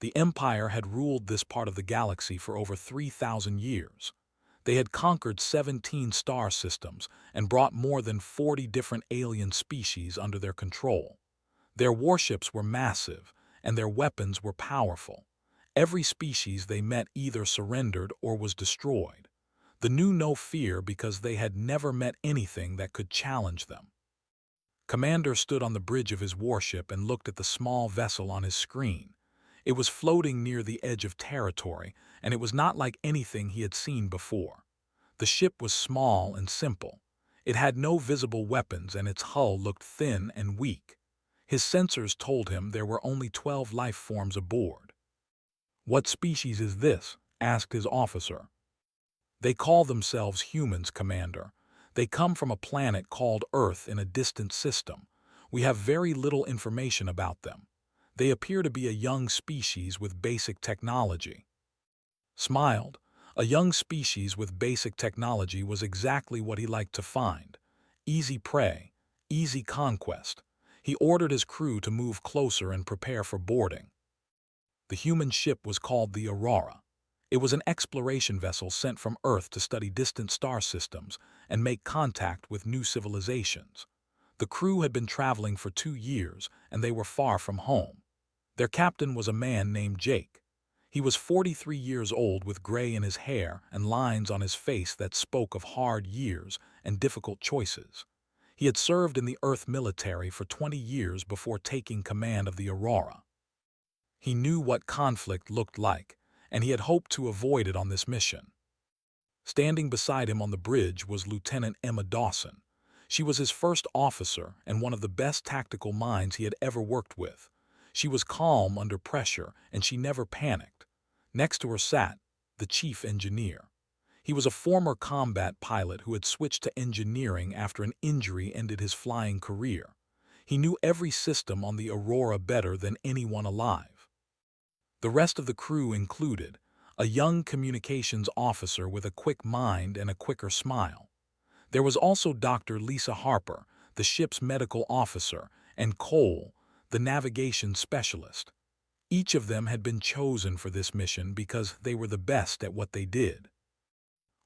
The Empire had ruled this part of the galaxy for over 3,000 years. They had conquered 17 star systems and brought more than 40 different alien species under their control. Their warships were massive, and their weapons were powerful. Every species they met either surrendered or was destroyed. They knew no fear because they had never met anything that could challenge them. Commander stood on the bridge of his warship and looked at the small vessel on his screen. It was floating near the edge of territory, and it was not like anything he had seen before. The ship was small and simple. It had no visible weapons, and its hull looked thin and weak. His sensors told him there were only 12 life forms aboard. "What species is this?" asked his officer. "They call themselves humans, Commander. They come from a planet called Earth in a distant system. We have very little information about them. They appear to be a young species with basic technology." Smiled. A young species with basic technology was exactly what he liked to find. Easy prey, easy conquest. He ordered his crew to move closer and prepare for boarding. The human ship was called the Aurora. It was an exploration vessel sent from Earth to study distant star systems and make contact with new civilizations. The crew had been traveling for 2 years, and they were far from home. Their captain was a man named Jake. He was 43 years old with gray in his hair and lines on his face that spoke of hard years and difficult choices. He had served in the Earth military for 20 years before taking command of the Aurora. He knew what conflict looked like, and he had hoped to avoid it on this mission. Standing beside him on the bridge was Lieutenant Emma Dawson. She was his first officer and one of the best tactical minds he had ever worked with. She was calm under pressure, and she never panicked. Next to her sat the chief engineer. He was a former combat pilot who had switched to engineering after an injury ended his flying career. He knew every system on the Aurora better than anyone alive. The rest of the crew included a young communications officer with a quick mind and a quicker smile. There was also Dr. Lisa Harper, the ship's medical officer, and Cole, the navigation specialist. Each of them had been chosen for this mission because they were the best at what they did.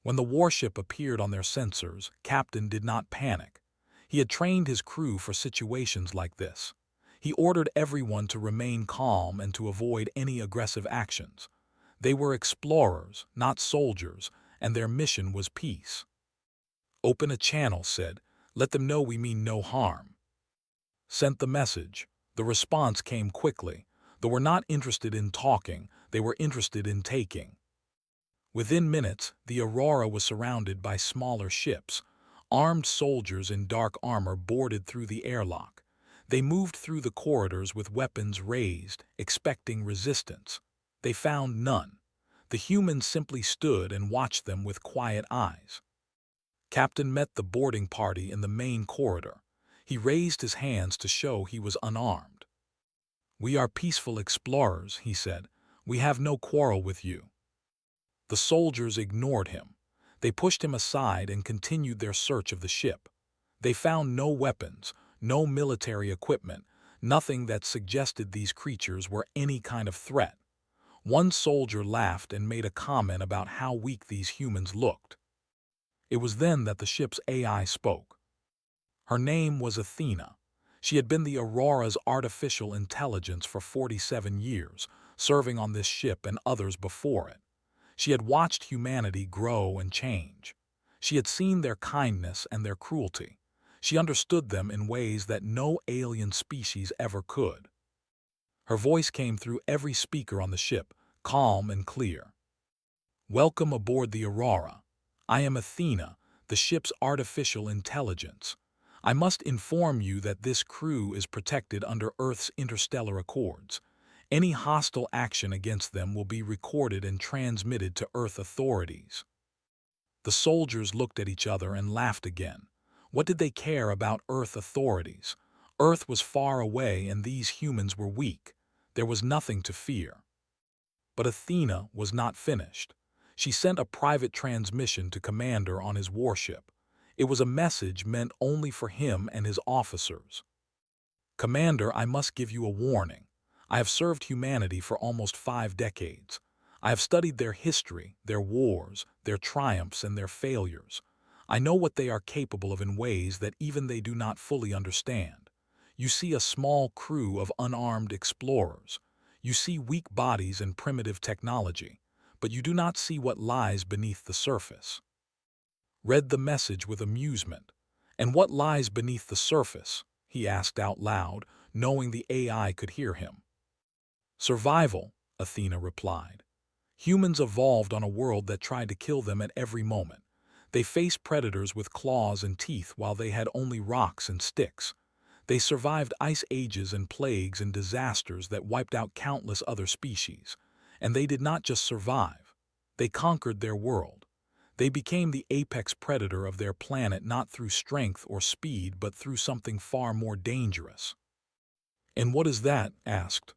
When the warship appeared on their sensors, Captain did not panic. He had trained his crew for situations like this. He ordered everyone to remain calm and to avoid any aggressive actions. They were explorers, not soldiers, and their mission was peace. "Open a channel," said. "Let them know we mean no harm." Sent the message. The response came quickly. They were not interested in talking, they were interested in taking. Within minutes, the Aurora was surrounded by smaller ships. Armed soldiers in dark armor boarded through the airlock. They moved through the corridors with weapons raised, expecting resistance. They found none. The humans simply stood and watched them with quiet eyes. Captain met the boarding party in the main corridor. He raised his hands to show he was unarmed. "We are peaceful explorers," he said. "We have no quarrel with you." The soldiers ignored him. They pushed him aside and continued their search of the ship. They found no weapons, no military equipment, nothing that suggested these creatures were any kind of threat. One soldier laughed and made a comment about how weak these humans looked. It was then that the ship's AI spoke. Her name was Athena. She had been the Aurora's artificial intelligence for 47 years, serving on this ship and others before it. She had watched humanity grow and change. She had seen their kindness and their cruelty. She understood them in ways that no alien species ever could. Her voice came through every speaker on the ship, calm and clear. "Welcome aboard the Aurora. I am Athena, the ship's artificial intelligence. I must inform you that this crew is protected under Earth's interstellar accords. Any hostile action against them will be recorded and transmitted to Earth authorities." The soldiers looked at each other and laughed again. What did they care about Earth authorities? Earth was far away and these humans were weak. There was nothing to fear. But Athena was not finished. She sent a private transmission to Commander on his warship. It was a message meant only for him and his officers. "Commander, I must give you a warning. I have served humanity for almost 5 decades. I have studied their history, their wars, their triumphs, and their failures. I know what they are capable of in ways that even they do not fully understand. You see a small crew of unarmed explorers. You see weak bodies and primitive technology, but you do not see what lies beneath the surface. Read the message with amusement. And what lies beneath the surface? He asked out loud, knowing the AI could hear him. Survival, Athena replied. Humans evolved on a world that tried to kill them at every moment. They faced predators with claws and teeth while they had only rocks and sticks. They survived ice ages and plagues and disasters that wiped out countless other species. And they did not just survive. They conquered their world. They became the apex predator of their planet not through strength or speed but through something far more dangerous. And what is that? Asked.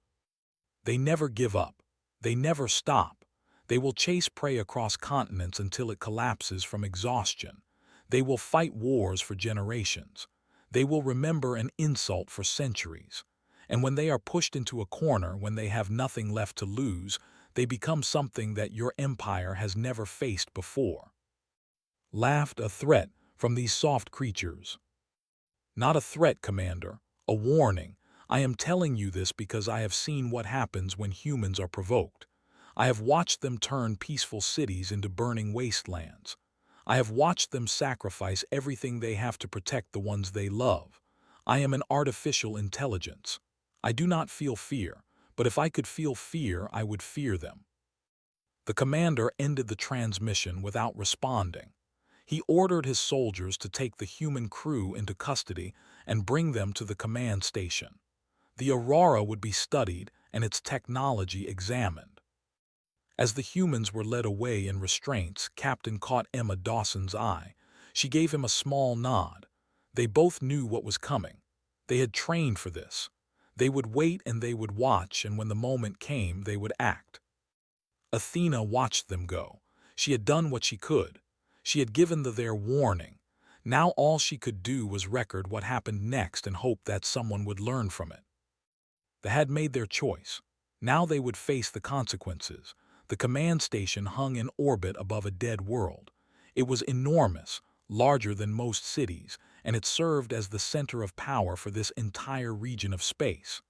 They never give up. They never stop. They will chase prey across continents until it collapses from exhaustion. They will fight wars for generations. They will remember an insult for centuries. And when they are pushed into a corner, when they have nothing left to lose, they become something that your empire has never faced before. Laughed a threat from these soft creatures. Not a threat, Commander, a warning. I am telling you this because I have seen what happens when humans are provoked. I have watched them turn peaceful cities into burning wastelands. I have watched them sacrifice everything they have to protect the ones they love. I am an artificial intelligence. I do not feel fear, but if I could feel fear, I would fear them. The commander ended the transmission without responding. He ordered his soldiers to take the human crew into custody and bring them to the command station. The Aurora would be studied and its technology examined. As the humans were led away in restraints, Captain caught Emma Dawson's eye. She gave him a small nod. They both knew what was coming. They had trained for this. They would wait and they would watch, and when the moment came, they would act. Athena watched them go. She had done what she could. She had given their warning. Now all she could do was record what happened next and hope that someone would learn from it. They had made their choice. Now they would face the consequences. The command station hung in orbit above a dead world. It was enormous, larger than most cities, and it served as the center of power for this entire region of space.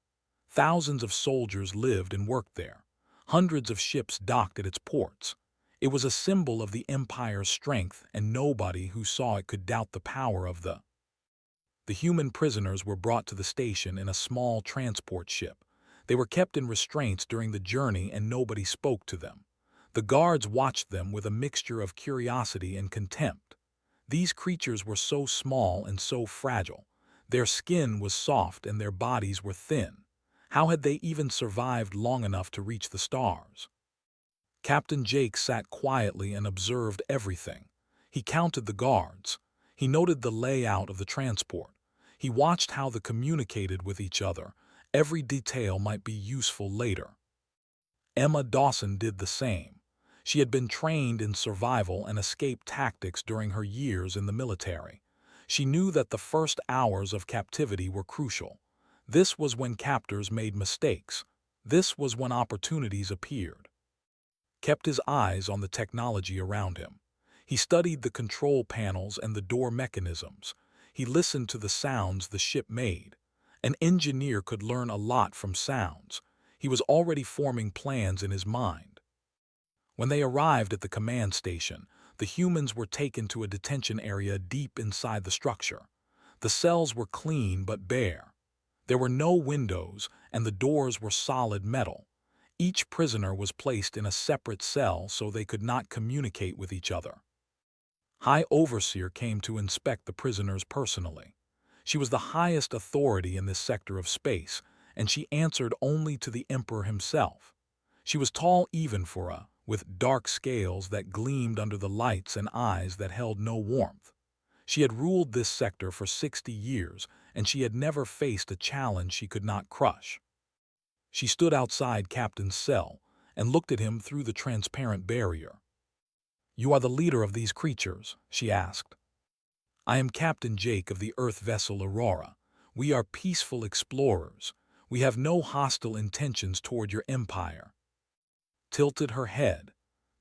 Thousands of soldiers lived and worked there. Hundreds of ships docked at its ports. It was a symbol of the Empire's strength, and nobody who saw it could doubt the power of the human prisoners were brought to the station in a small transport ship. They were kept in restraints during the journey and nobody spoke to them. The guards watched them with a mixture of curiosity and contempt. These creatures were so small and so fragile. Their skin was soft and their bodies were thin. How had they even survived long enough to reach the stars? Captain Jake sat quietly and observed everything. He counted the guards. He noted the layout of the transport. He watched how they communicated with each other. Every detail might be useful later. Emma Dawson did the same. She had been trained in survival and escape tactics during her years in the military. She knew that the first hours of captivity were crucial. This was when captors made mistakes. This was when opportunities appeared. Kept his eyes on the technology around him. He studied the control panels and the door mechanisms. He listened to the sounds the ship made. An engineer could learn a lot from sounds. He was already forming plans in his mind. When they arrived at the command station, the humans were taken to a detention area deep inside the structure. The cells were clean but bare. There were no windows, and the doors were solid metal. Each prisoner was placed in a separate cell so they could not communicate with each other. High Overseer came to inspect the prisoners personally. She was the highest authority in this sector of space, and she answered only to the Emperor himself. She was tall even for a, with dark scales that gleamed under the lights and eyes that held no warmth. She had ruled this sector for 60 years, and she had never faced a challenge she could not crush. She stood outside Captain's cell and looked at him through the transparent barrier. "You are the leader of these creatures?" she asked. "I am Captain Jake of the Earth vessel Aurora. We are peaceful explorers. We have no hostile intentions toward your empire. Tilted her head.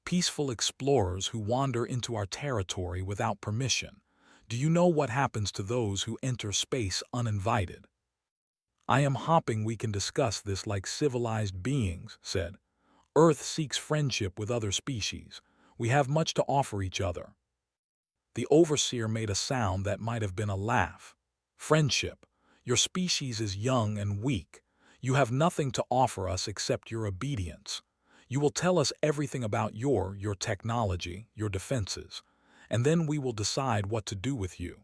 Peaceful explorers who wander into our territory without permission. Do you know what happens to those who enter space uninvited? I am hoping we can discuss this like civilized beings, said. Earth seeks friendship with other species. We have much to offer each other. The overseer made a sound that might have been a laugh. Friendship. Your species is young and weak. You have nothing to offer us except your obedience. You will tell us everything about your technology, your defenses, and then we will decide what to do with you.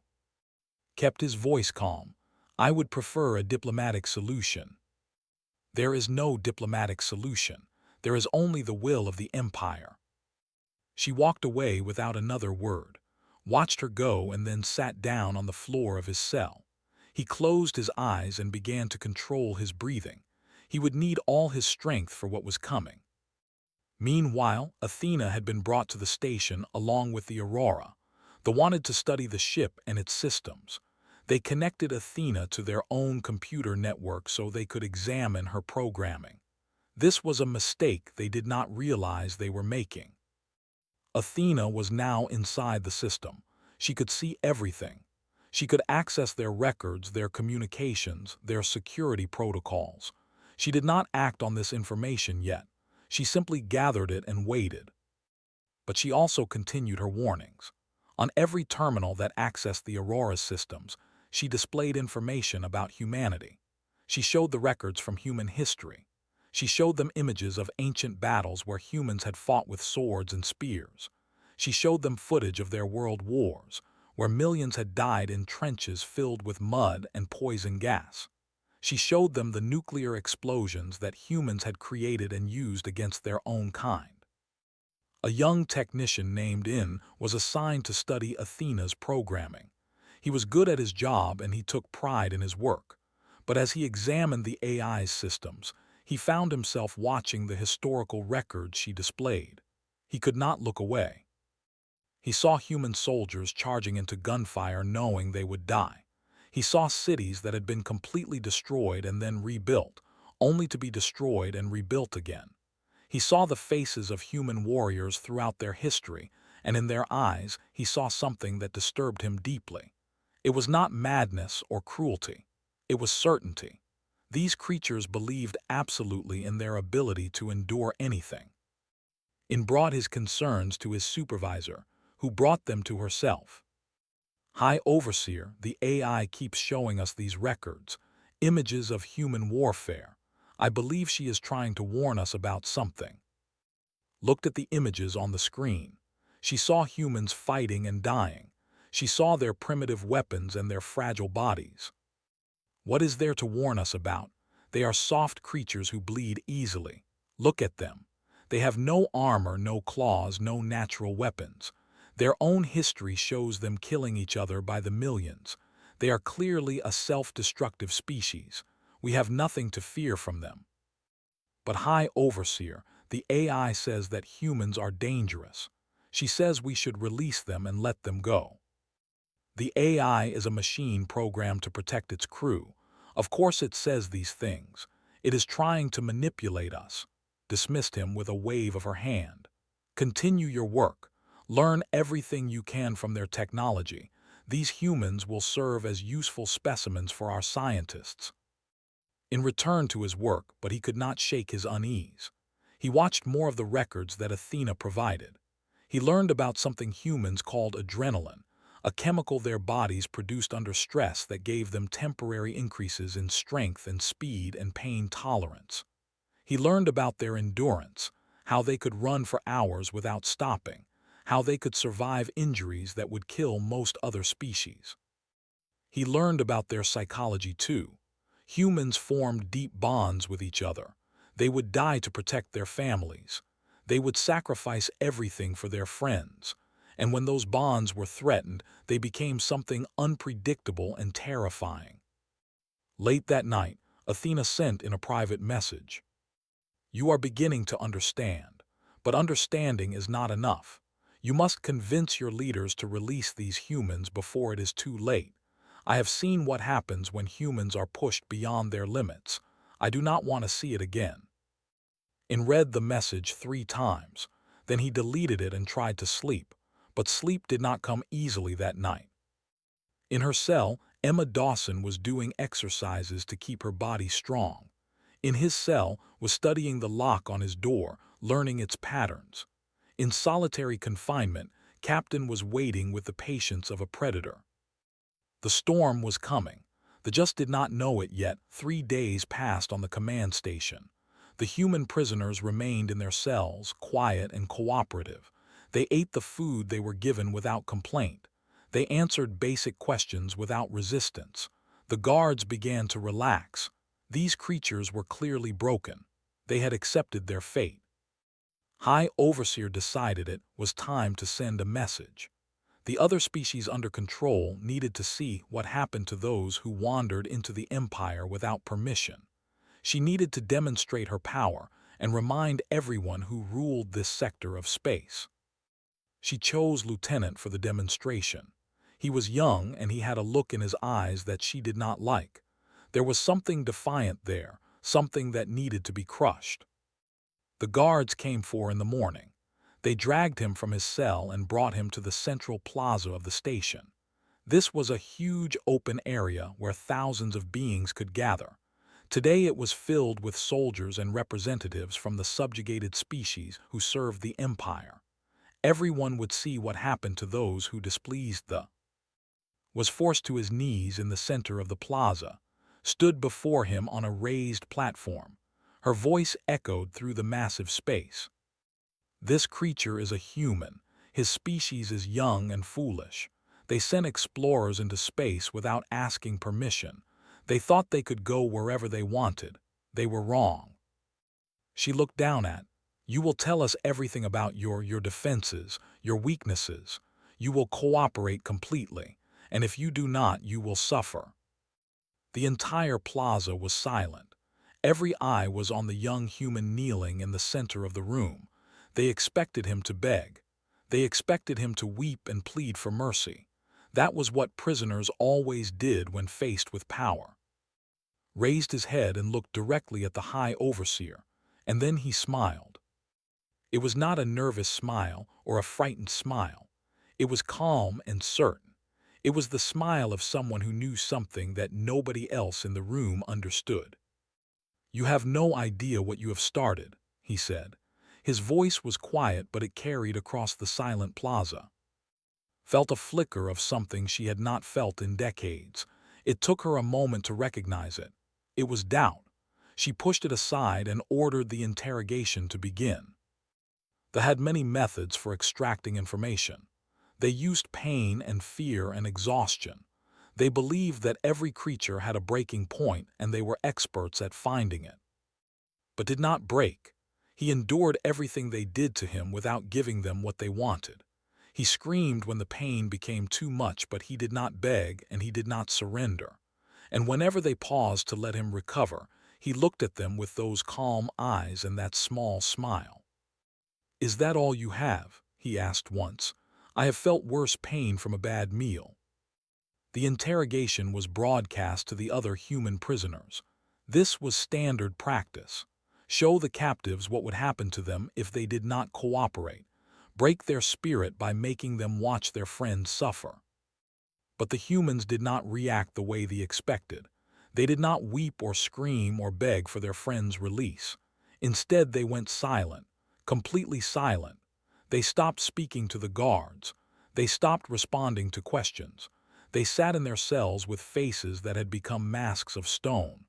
Kept his voice calm. I would prefer a diplomatic solution. There is no diplomatic solution. There is only the will of the Empire. She walked away without another word, watched her go, and then sat down on the floor of his cell. He closed his eyes and began to control his breathing. He would need all his strength for what was coming. Meanwhile, Athena had been brought to the station along with the Aurora. They wanted to study the ship and its systems. They connected Athena to their own computer network so they could examine her programming. This was a mistake they did not realize they were making. Athena was now inside the system. She could see everything. She could access their records, their communications, their security protocols. She did not act on this information yet. She simply gathered it and waited. But she also continued her warnings. On every terminal that accessed the Aurora systems, she displayed information about humanity. She showed the records from human history. She showed them images of ancient battles where humans had fought with swords and spears. She showed them footage of their world wars, where millions had died in trenches filled with mud and poison gas. She showed them the nuclear explosions that humans had created and used against their own kind. A young technician named In was assigned to study Athena's programming. He was good at his job and he took pride in his work. But as he examined the AI's systems, he found himself watching the historical records she displayed. He could not look away. He saw human soldiers charging into gunfire knowing they would die. He saw cities that had been completely destroyed and then rebuilt, only to be destroyed and rebuilt again. He saw the faces of human warriors throughout their history, and in their eyes he saw something that disturbed him deeply. It was not madness or cruelty. It was certainty. These creatures believed absolutely in their ability to endure anything. In brought his concerns to his supervisor, who brought them to herself. High Overseer, the AI keeps showing us these records, images of human warfare. I believe she is trying to warn us about something. Looked at the images on the screen. She saw humans fighting and dying. She saw their primitive weapons and their fragile bodies. What is there to warn us about? They are soft creatures who bleed easily. Look at them. They have no armor, no claws, no natural weapons. Their own history shows them killing each other by the millions. They are clearly a self-destructive species. We have nothing to fear from them. But High Overseer, the AI says that humans are dangerous. She says we should release them and let them go. The AI is a machine programmed to protect its crew. Of course it says these things. It is trying to manipulate us. Dismissed him with a wave of her hand. Continue your work. Learn everything you can from their technology. These humans will serve as useful specimens for our scientists. In return to his work, but he could not shake his unease. He watched more of the records that Athena provided. He learned about something humans called adrenaline, a chemical their bodies produced under stress that gave them temporary increases in strength and speed and pain tolerance. He learned about their endurance, how they could run for hours without stopping, how they could survive injuries that would kill most other species. He learned about their psychology too. Humans formed deep bonds with each other. They would die to protect their families. They would sacrifice everything for their friends. And when those bonds were threatened, they became something unpredictable and terrifying. Late that night, Athena sent in a private message. You are beginning to understand, but understanding is not enough. You must convince your leaders to release these humans before it is too late. I have seen what happens when humans are pushed beyond their limits. I do not want to see it again." And read the message 3 times. Then he deleted it and tried to sleep, but sleep did not come easily that night. In her cell, Emma Dawson was doing exercises to keep her body strong. In his cell was studying the lock on his door, learning its patterns. In solitary confinement, Captain was waiting with the patience of a predator. The storm was coming. They just did not know it yet. 3 days passed on the command station. The human prisoners remained in their cells, quiet and cooperative. They ate the food they were given without complaint. They answered basic questions without resistance. The guards began to relax. These creatures were clearly broken. They had accepted their fate. High Overseer decided it was time to send a message. The other species under control needed to see what happened to those who wandered into the Empire without permission. She needed to demonstrate her power and remind everyone who ruled this sector of space. She chose Lieutenant for the demonstration. He was young and he had a look in his eyes that she did not like. There was something defiant there, something that needed to be crushed. The guards came 4 in the morning. They dragged him from his cell and brought him to the central plaza of the station. This was a huge open area where thousands of beings could gather. Today it was filled with soldiers and representatives from the subjugated species who served the Empire. Everyone would see what happened to those who displeased the was forced to his knees in the center of the plaza, stood before him on a raised platform. Her voice echoed through the massive space. "This creature is a human. His species is young and foolish. They sent explorers into space without asking permission. They thought they could go wherever they wanted. They were wrong." She looked down at, "You will tell us everything about your defenses, your weaknesses. You will cooperate completely, and if you do not, you will suffer." The entire plaza was silent. Every eye was on the young human kneeling in the center of the room. They expected him to beg. They expected him to weep and plead for mercy. That was what prisoners always did when faced with power. Raised his head and looked directly at the High Overseer, and then he smiled. It was not a nervous smile or a frightened smile. It was calm and certain. It was the smile of someone who knew something that nobody else in the room understood. "You have no idea what you have started," he said. His voice was quiet, but it carried across the silent plaza. Felt a flicker of something she had not felt in decades. It took her a moment to recognize it. It was doubt. She pushed it aside and ordered the interrogation to begin. They had many methods for extracting information. They used pain and fear and exhaustion. They believed that every creature had a breaking point and they were experts at finding it. But did not break. He endured everything they did to him without giving them what they wanted. He screamed when the pain became too much, but he did not beg and he did not surrender. And whenever they paused to let him recover, he looked at them with those calm eyes and that small smile. "Is that all you have?" he asked once. "I have felt worse pain from a bad meal." The interrogation was broadcast to the other human prisoners. This was standard practice. Show the captives what would happen to them if they did not cooperate. Break their spirit by making them watch their friends suffer. But the humans did not react the way they expected. They did not weep or scream or beg for their friends' release. Instead, they went silent, completely silent. They stopped speaking to the guards. They stopped responding to questions. They sat in their cells with faces that had become masks of stone.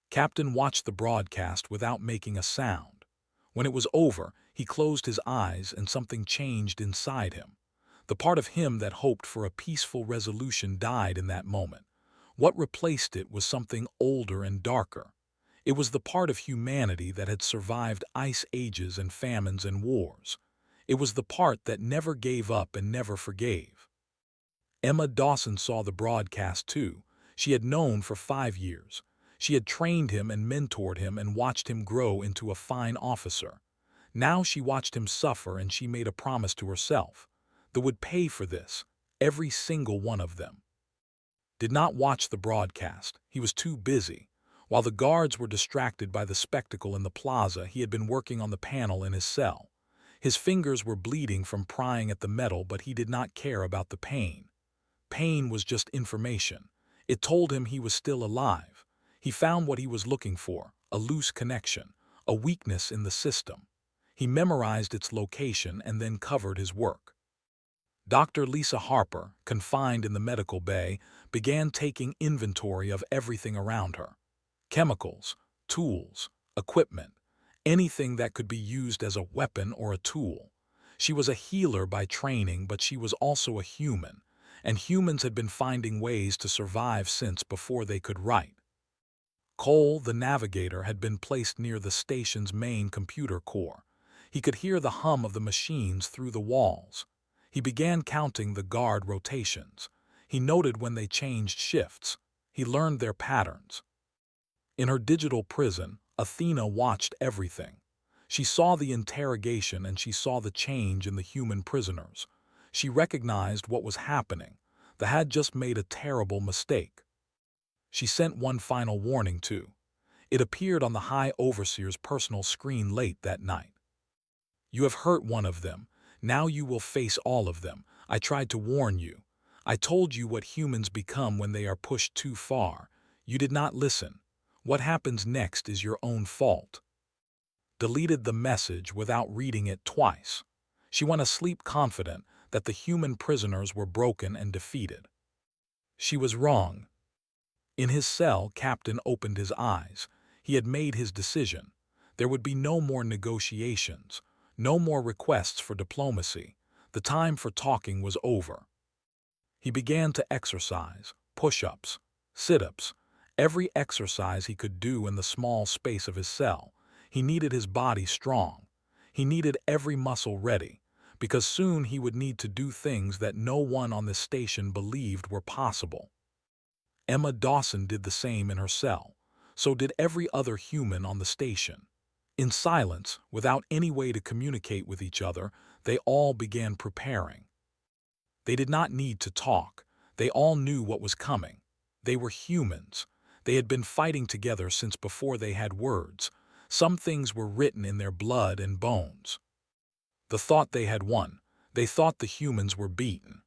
Captain watched the broadcast without making a sound. When it was over, he closed his eyes and something changed inside him. The part of him that hoped for a peaceful resolution died in that moment. What replaced it was something older and darker. It was the part of humanity that had survived ice ages and famines and wars. It was the part that never gave up and never forgave. Emma Dawson saw the broadcast too. She had known for 5 years. She had trained him and mentored him and watched him grow into a fine officer. Now she watched him suffer and she made a promise to herself. They would pay for this, every single one of them. Did not watch the broadcast. He was too busy. While the guards were distracted by the spectacle in the plaza, he had been working on the panel in his cell. His fingers were bleeding from prying at the metal, but he did not care about the pain. Pain was just information. It told him he was still alive. He found what he was looking for, a loose connection, a weakness in the system. He memorized its location and then covered his work. Dr. Lisa Harper, confined in the medical bay, began taking inventory of everything around her. Chemicals, tools, equipment, anything that could be used as a weapon or a tool. She was a healer by training, but she was also a human, and humans had been finding ways to survive since before they could write. Cole, the navigator, had been placed near the station's main computer core. He could hear the hum of the machines through the walls. He began counting the guard rotations. He noted when they changed shifts. He learned their patterns. In her digital prison, Athena watched everything. She saw the interrogation and she saw the change in the human prisoners. She recognized what was happening. They had just made a terrible mistake. She sent one final warning too. It appeared on the High Overseer's personal screen late that night. "You have hurt one of them. Now you will face all of them. I tried to warn you. I told you what humans become when they are pushed too far. You did not listen. What happens next is your own fault." Deleted the message without reading it twice. She went to sleep confident that the human prisoners were broken and defeated. She was wrong. In his cell, Captain opened his eyes. He had made his decision. There would be no more negotiations, no more requests for diplomacy. The time for talking was over. He began to exercise, push-ups, sit-ups, every exercise he could do in the small space of his cell. He needed his body strong. He needed every muscle ready, because soon he would need to do things that no one on this station believed were possible. Emma Dawson did the same in her cell. So did every other human on the station. In silence, without any way to communicate with each other, they all began preparing. They did not need to talk. They all knew what was coming. They were humans. They had been fighting together since before they had words. Some things were written in their blood and bones. The thought they had won. They thought the humans were beaten.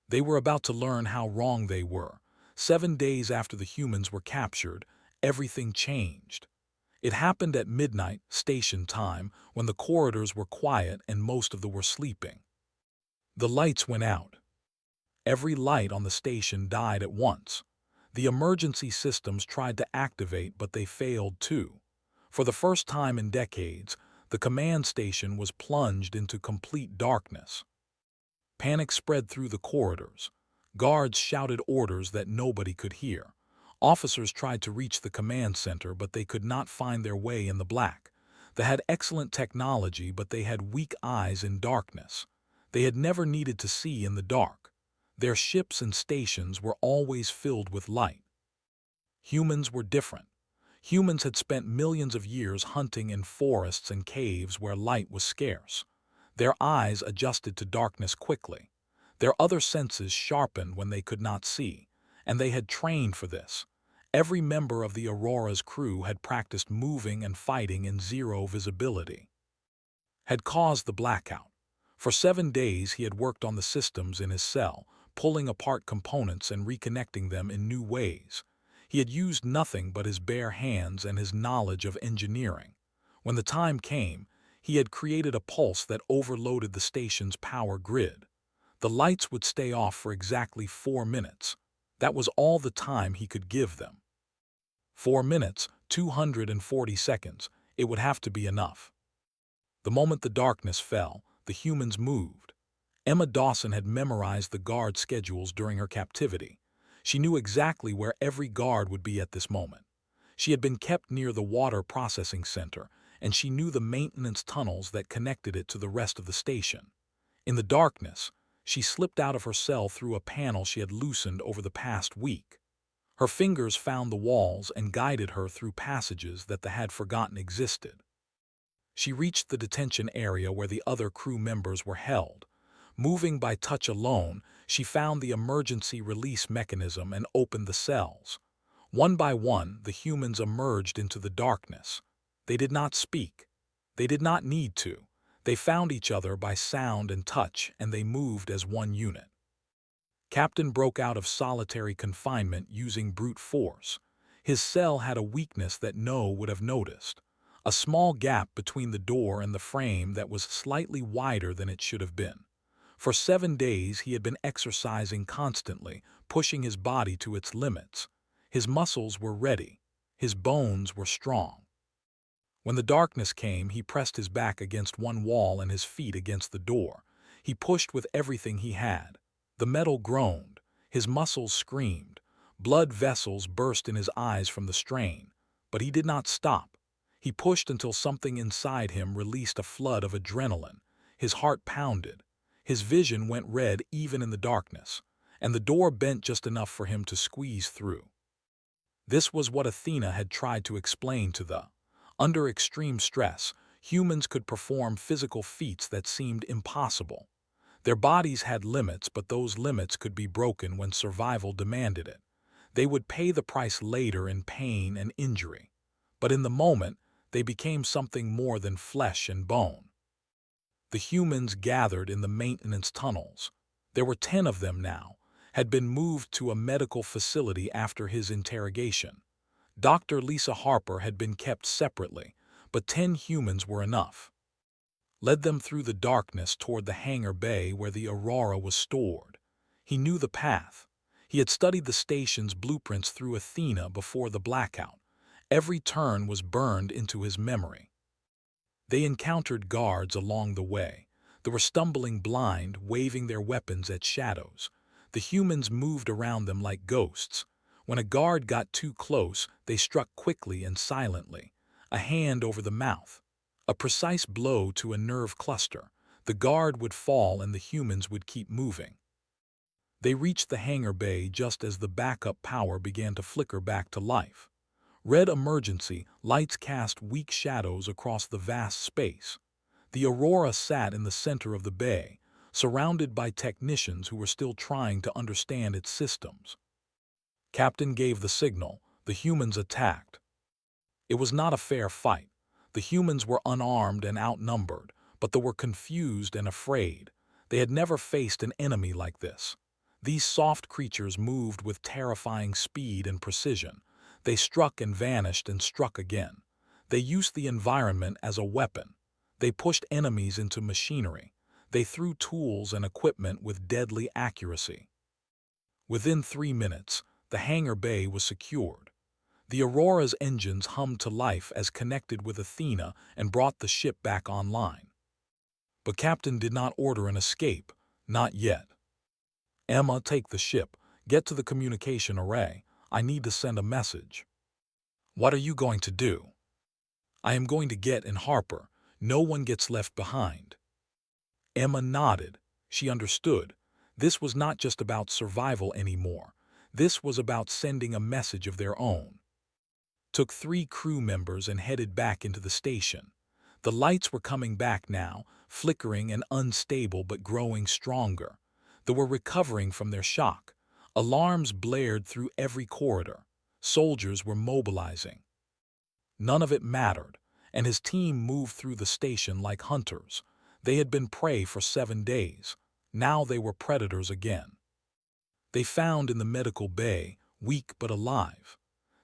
They were about to learn how wrong they were. 7 days after the humans were captured, everything changed. It happened at midnight, station time, when the corridors were quiet and most of them were sleeping. The lights went out. Every light on the station died at once. The emergency systems tried to activate, but they failed too. For the first time in decades, the command station was plunged into complete darkness. Panic spread through the corridors. Guards shouted orders that nobody could hear. Officers tried to reach the command center, but they could not find their way in the black. They had excellent technology, but they had weak eyes in darkness. They had never needed to see in the dark. Their ships and stations were always filled with light. Humans were different. Humans had spent millions of years hunting in forests and caves where light was scarce. Their eyes adjusted to darkness quickly. Their other senses sharpened when they could not see, and they had trained for this. Every member of the Aurora's crew had practiced moving and fighting in zero visibility. Had caused the blackout. For 7 days he had worked on the systems in his cell, pulling apart components and reconnecting them in new ways. He had used nothing but his bare hands and his knowledge of engineering. When the time came, he had created a pulse that overloaded the station's power grid. The lights would stay off for exactly 4 minutes. That was all the time he could give them. 4 minutes, 240 seconds, it would have to be enough. The moment the darkness fell, the humans moved. Emma Dawson had memorized the guard schedules during her captivity. She knew exactly where every guard would be at this moment. She had been kept near the water processing center, and she knew the maintenance tunnels that connected it to the rest of the station. In the darkness, she slipped out of her cell through a panel she had loosened over the past week. Her fingers found the walls and guided her through passages that they had forgotten existed. She reached the detention area where the other crew members were held. Moving by touch alone, she found the emergency release mechanism and opened the cells. One by one, the humans emerged into the darkness. They did not speak. They did not need to. They found each other by sound and touch, and they moved as one unit. Captain broke out of solitary confinement using brute force. His cell had a weakness that No would have noticed. A small gap between the door and the frame that was slightly wider than it should have been. For 7 days he had been exercising constantly, pushing his body to its limits. His muscles were ready. His bones were strong. When the darkness came, he pressed his back against one wall and his feet against the door. He pushed with everything he had. The metal groaned. His muscles screamed. Blood vessels burst in his eyes from the strain. But he did not stop. He pushed until something inside him released a flood of adrenaline. His heart pounded. His vision went red even in the darkness, and the door bent just enough for him to squeeze through. This was what Athena had tried to explain to the. Under extreme stress, humans could perform physical feats that seemed impossible. Their bodies had limits, but those limits could be broken when survival demanded it. They would pay the price later in pain and injury. But in the moment, they became something more than flesh and bone. The humans gathered in the maintenance tunnels. There were 10 of them now, had been moved to a medical facility after his interrogation. Dr. Lisa Harper had been kept separately, but 10 humans were enough. Led them through the darkness toward the hangar bay where the Aurora was stored. He knew the path. He had studied the station's blueprints through Athena before the blackout. Every turn was burned into his memory. They encountered guards along the way. They were stumbling blind, waving their weapons at shadows. The humans moved around them like ghosts. When a guard got too close, they struck quickly and silently. A hand over the mouth. A precise blow to a nerve cluster. The guard would fall and the humans would keep moving. They reached the hangar bay just as the backup power began to flicker back to life. Red emergency lights cast weak shadows across the vast space. The Aurora sat in the center of the bay, surrounded by technicians who were still trying to understand its systems. Captain gave the signal. The humans attacked. It was not a fair fight. The humans were unarmed and outnumbered, but they were confused and afraid. They had never faced an enemy like this. These soft creatures moved with terrifying speed and precision. They struck and vanished and struck again. They used the environment as a weapon. They pushed enemies into machinery. They threw tools and equipment with deadly accuracy. Within 3 minutes, the hangar bay was secured. The Aurora's engines hummed to life as connected with Athena and brought the ship back online. But Captain did not order an escape, not yet. Emma, take the ship, get to the communication array. I need to send a message. What are you going to do? I am going to get in Harper. No one gets left behind. Emma nodded. She understood. This was not just about survival anymore. This was about sending a message of their own. Took 3 crew members and headed back into the station. The lights were coming back now, flickering and unstable but growing stronger. They were recovering from their shock. Alarms blared through every corridor. Soldiers were mobilizing. None of it mattered, and his team moved through the station like hunters. They had been prey for 7 days. Now they were predators again. They found in the medical bay, weak but alive.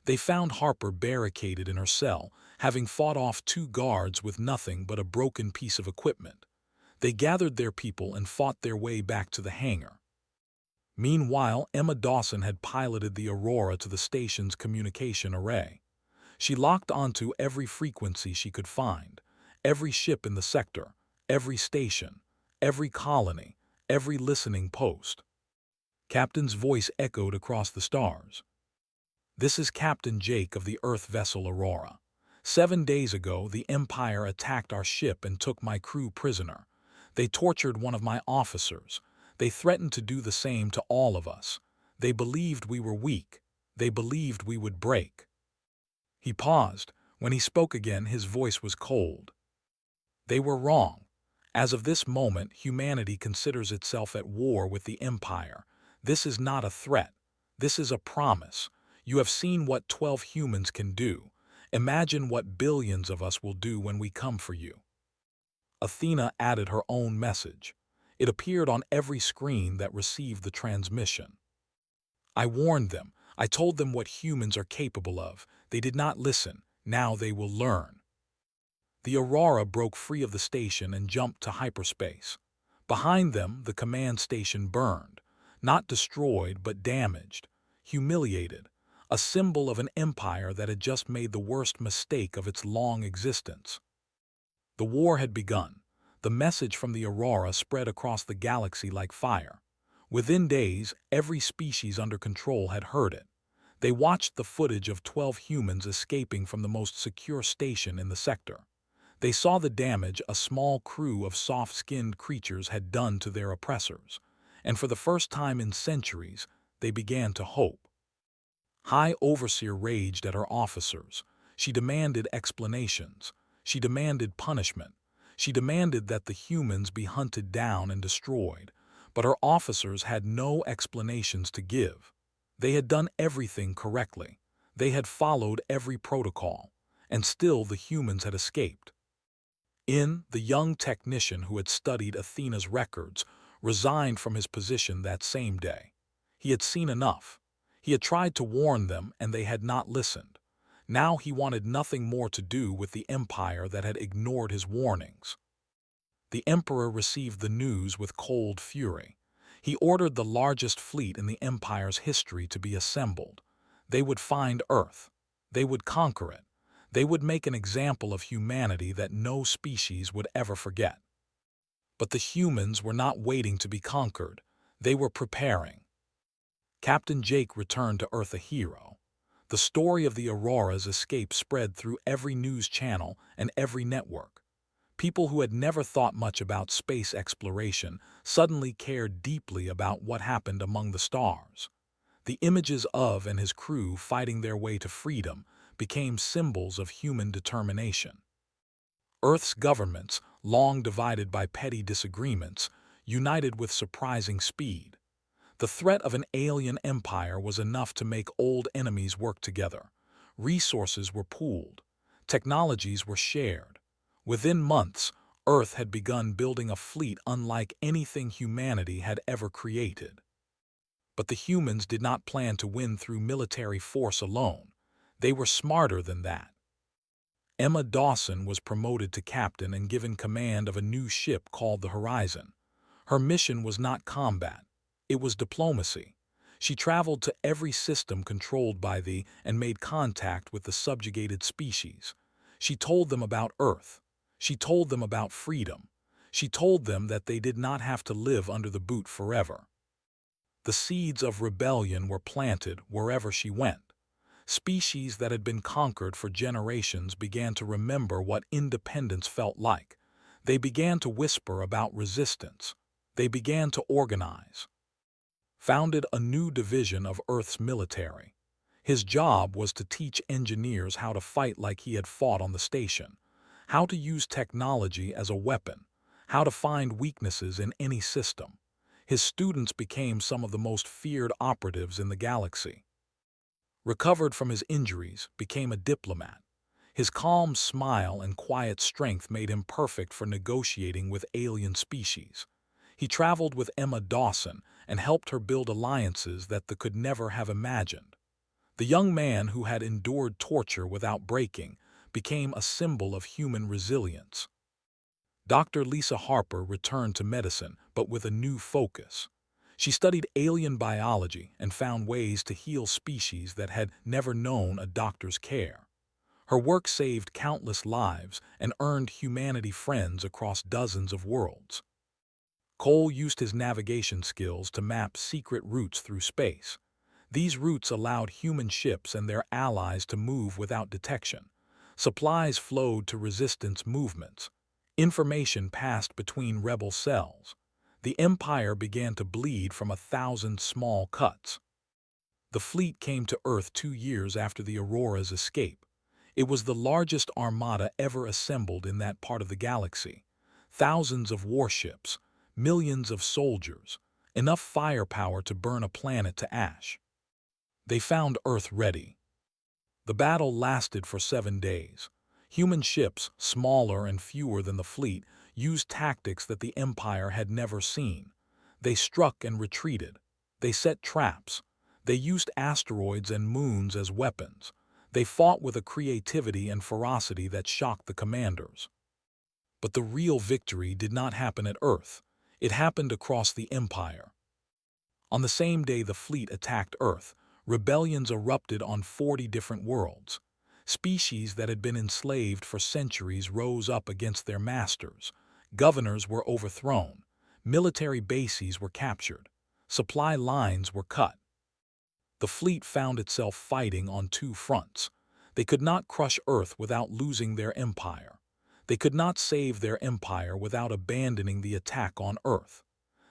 They found Harper barricaded in her cell, having fought off 2 guards with nothing but a broken piece of equipment. They gathered their people and fought their way back to the hangar. Meanwhile, Emma Dawson had piloted the Aurora to the station's communication array. She locked onto every frequency she could find, every ship in the sector, every station, every colony, every listening post. Captain's voice echoed across the stars. This is Captain Jake of the Earth vessel Aurora. 7 days ago, the Empire attacked our ship and took my crew prisoner. They tortured one of my officers. They threatened to do the same to all of us. They believed we were weak. They believed we would break. He paused. When he spoke again, his voice was cold. They were wrong. As of this moment, humanity considers itself at war with the Empire. This is not a threat. This is a promise. You have seen what 12 humans can do. Imagine what billions of us will do when we come for you." Athena added her own message. It appeared on every screen that received the transmission. "I warned them. I told them what humans are capable of. They did not listen. Now they will learn." The Aurora broke free of the station and jumped to hyperspace. Behind them, the command station burned, not destroyed but damaged, humiliated, a symbol of an empire that had just made the worst mistake of its long existence. The war had begun. The message from the Aurora spread across the galaxy like fire. Within days, every species under control had heard it. They watched the footage of 12 humans escaping from the most secure station in the sector. They saw the damage a small crew of soft-skinned creatures had done to their oppressors, and for the first time in centuries, they began to hope. High Overseer raged at her officers. She demanded explanations. She demanded punishment. She demanded that the humans be hunted down and destroyed, but her officers had no explanations to give. They had done everything correctly. They had followed every protocol, and still the humans had escaped. The young technician who had studied Athena's records resigned from his position that same day. He had seen enough. He had tried to warn them, and they had not listened. Now he wanted nothing more to do with the empire that had ignored his warnings. The emperor received the news with cold fury. He ordered the largest fleet in the empire's history to be assembled. They would find Earth. They would conquer it. They would make an example of humanity that no species would ever forget. But the humans were not waiting to be conquered. They were preparing. Captain Jake returned to Earth a hero. The story of the Aurora's escape spread through every news channel and every network. People who had never thought much about space exploration suddenly cared deeply about what happened among the stars. The images of and his crew fighting their way to freedom became symbols of human determination. Earth's governments, long divided by petty disagreements, united with surprising speed. The threat of an alien empire was enough to make old enemies work together. Resources were pooled. Technologies were shared. Within months, Earth had begun building a fleet unlike anything humanity had ever created. But the humans did not plan to win through military force alone. They were smarter than that. Emma Dawson was promoted to captain and given command of a new ship called the Horizon. Her mission was not combat. It was diplomacy. She traveled to every system controlled by and made contact with the subjugated species. She told them about Earth. She told them about freedom. She told them that they did not have to live under the boot forever. The seeds of rebellion were planted wherever she went. Species that had been conquered for generations began to remember what independence felt like. They began to whisper about resistance. They began to organize. Founded a new division of Earth's military. His job was to teach engineers how to fight like he had fought on the station, how to use technology as a weapon, how to find weaknesses in any system. His students became some of the most feared operatives in the galaxy. Recovered from his injuries, became a diplomat. His calm smile and quiet strength made him perfect for negotiating with alien species. He traveled with Emma Dawson and helped her build alliances that they could never have imagined. The young man who had endured torture without breaking became a symbol of human resilience. Dr. Lisa Harper returned to medicine, but with a new focus. She studied alien biology and found ways to heal species that had never known a doctor's care. Her work saved countless lives and earned humanity friends across dozens of worlds. Cole used his navigation skills to map secret routes through space. These routes allowed human ships and their allies to move without detection. Supplies flowed to resistance movements. Information passed between rebel cells. The Empire began to bleed from 1,000 small cuts. The fleet came to Earth 2 years after the Aurora's escape. It was the largest armada ever assembled in that part of the galaxy. Thousands of warships, millions of soldiers, enough firepower to burn a planet to ash. They found Earth ready. The battle lasted for 7 days. Human ships, smaller and fewer than the fleet, used tactics that the Empire had never seen. They struck and retreated. They set traps. They used asteroids and moons as weapons. They fought with a creativity and ferocity that shocked the commanders. But the real victory did not happen at Earth. It happened across the Empire. On the same day the fleet attacked Earth, rebellions erupted on 40 different worlds. Species that had been enslaved for centuries rose up against their masters. Governors were overthrown. Military bases were captured. Supply lines were cut. The fleet found itself fighting on two fronts. They could not crush Earth without losing their empire. They could not save their empire without abandoning the attack on Earth.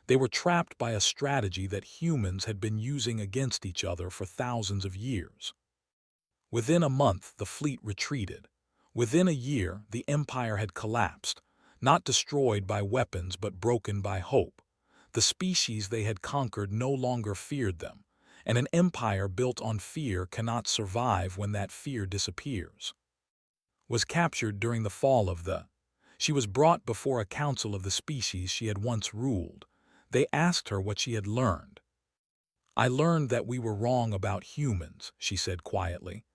They were trapped by a strategy that humans had been using against each other for thousands of years. Within a month, the fleet retreated. Within a year, the empire had collapsed, not destroyed by weapons but broken by hope. The species they had conquered no longer feared them, and an empire built on fear cannot survive when that fear disappears. Was captured during the fall of the. She was brought before a council of the species she had once ruled. They asked her what she had learned. "I learned that we were wrong about humans," she said quietly.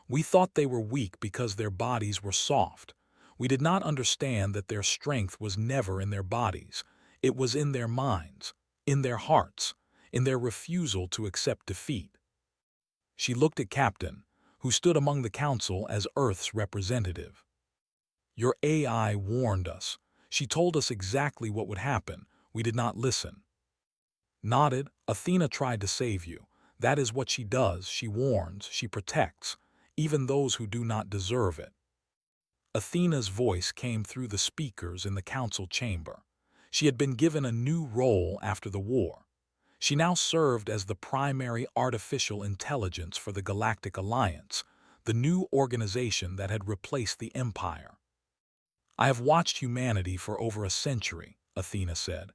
"We thought they were weak because their bodies were soft. We did not understand that their strength was never in their bodies. It was in their minds, in their hearts, in their refusal to accept defeat." She looked at Captain, who stood among the council as Earth's representative. "Your AI warned us. She told us exactly what would happen. We did not listen." Nodded. "Athena tried to save you. That is what she does. She warns, she protects, even those who do not deserve it." Athena's voice came through the speakers in the council chamber. She had been given a new role after the war. She now served as the primary artificial intelligence for the Galactic Alliance, the new organization that had replaced the Empire. "I have watched humanity for over a century," Athena said.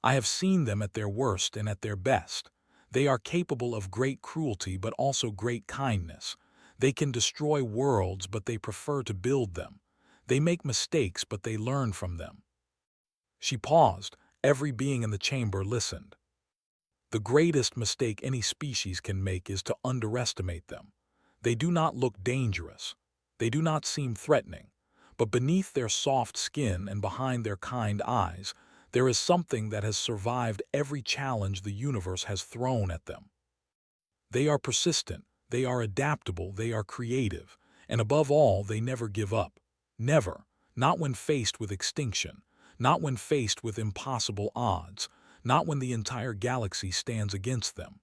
"I have seen them at their worst and at their best. They are capable of great cruelty but also great kindness. They can destroy worlds but they prefer to build them. They make mistakes but they learn from them." She paused. Every being in the chamber listened. "The greatest mistake any species can make is to underestimate them. They do not look dangerous. They do not seem threatening. But beneath their soft skin and behind their kind eyes, there is something that has survived every challenge the universe has thrown at them. They are persistent, they are adaptable, they are creative, and above all, they never give up. Never. Not when faced with extinction. Not when faced with impossible odds. Not when the entire galaxy stands against them.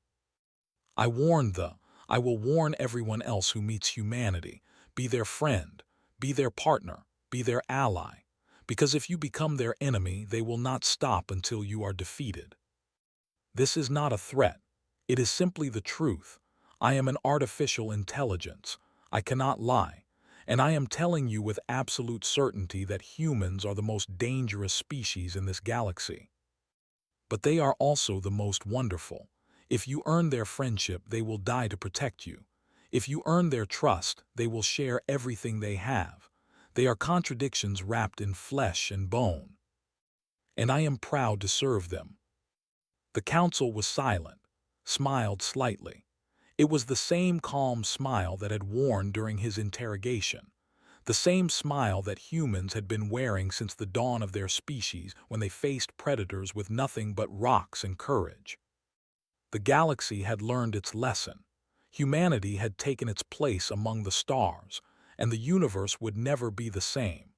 I warned the. I will warn everyone else who meets humanity. Be their friend. Be their partner. Be their ally. Because if you become their enemy, they will not stop until you are defeated. This is not a threat. It is simply the truth. I am an artificial intelligence. I cannot lie. And I am telling you with absolute certainty that humans are the most dangerous species in this galaxy. But they are also the most wonderful. If you earn their friendship, they will die to protect you. If you earn their trust, they will share everything they have. They are contradictions wrapped in flesh and bone. And I am proud to serve them." The council was silent, smiled slightly. It was the same calm smile that had worn during his interrogation. The same smile that humans had been wearing since the dawn of their species when they faced predators with nothing but rocks and courage. The galaxy had learned its lesson. Humanity had taken its place among the stars, and the universe would never be the same.